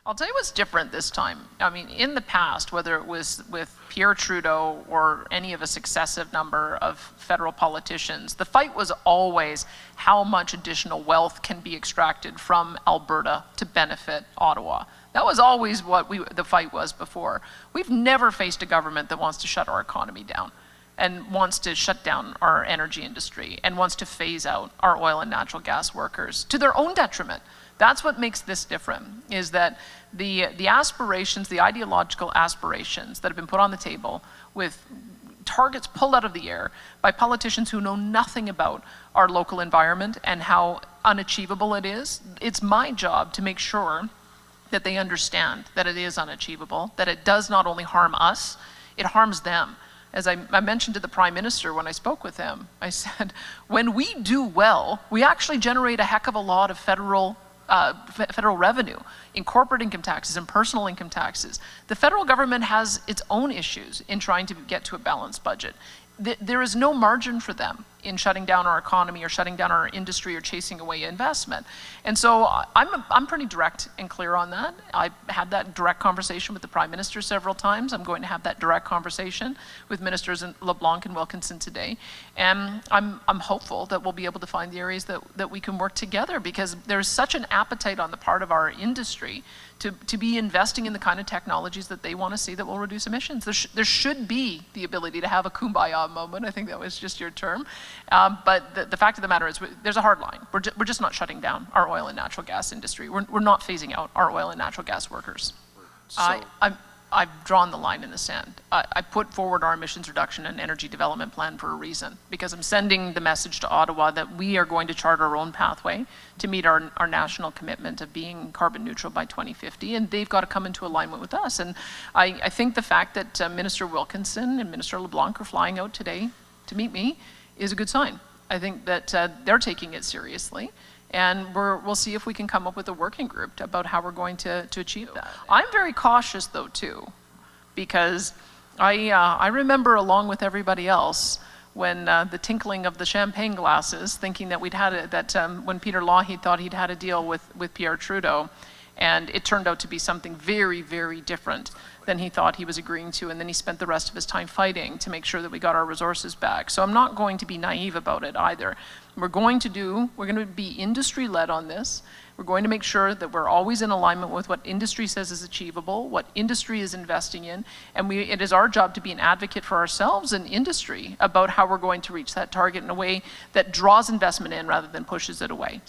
I'll tell you what's different this time. I mean, in the past, whether it was with Pierre Trudeau or any of a successive number of federal politicians, the fight was always how much additional wealth can be extracted from Alberta to benefit Ottawa. That was always what the fight was before. We've never faced a government that wants to shut our economy down and wants to shut down our energy industry and wants to phase out our oil and natural gas workers to their own detriment. That's what makes this different, is that the aspirations, the ideological aspirations that have been put on the table with targets pulled out of the air by politicians who know nothing about our local environment and how unachievable it is, it's my job to make sure that they understand that it is unachievable, that it does not only harm us, it harms them. As I mentioned to the Prime Minister when I spoke with him, I said, when we do well, we actually generate a heck of a lot of federal revenue in corporate income taxes and personal income taxes. The federal government has its own issues in trying to get to a balanced budget. There is no margin for them in shutting down our economy or shutting down our industry or chasing away investment. And so I'm pretty direct and clear on that. I had that direct conversation with the Prime Minister several times. I'm going to have that direct conversation with Ministers LeBlanc and Wilkinson today. And I'm hopeful that we'll be able to find the areas that we can work together, because there's such an appetite on the part of our industry to be investing in the kind of technologies that they want to see that will reduce emissions. There should be the ability to have a kumbaya moment. I think that was just your term. But the fact of the matter is there's a hard line. We're just not shutting down our oil and natural gas industry. We're not phasing out our oil and natural gas workers. So, I've drawn the line in the sand. I put forward our emissions reduction and energy development plan for a reason, because I'm sending the message to Ottawa that we are going to chart our own pathway to meet our national commitment of being carbon neutral by 2050, and they've got to come into alignment with us. And I think the fact that Minister Wilkinson and Minister LeBlanc are flying out today to meet me is a good sign. I think that they're taking it seriously. And we'll see if we can come up with a working group about how we're going to achieve that. I'm very cautious though too, because I remember, along with everybody else, when the tinkling of the champagne glasses, thinking that when Peter Lougheed thought he'd had a deal with Pierre Trudeau, and it turned out to be something very, very different than he thought he was agreeing to, and then he spent the rest of his time fighting to make sure that we got our resources back. So I'm not going to be naive about it either. We're going to be industry-led on this. We're going to make sure that we're always in alignment with what industry says is achievable, what industry is investing in, and it is our job to be an advocate for ourselves and industry about how we're going to reach that target in a way that draws investment in rather than pushes it away.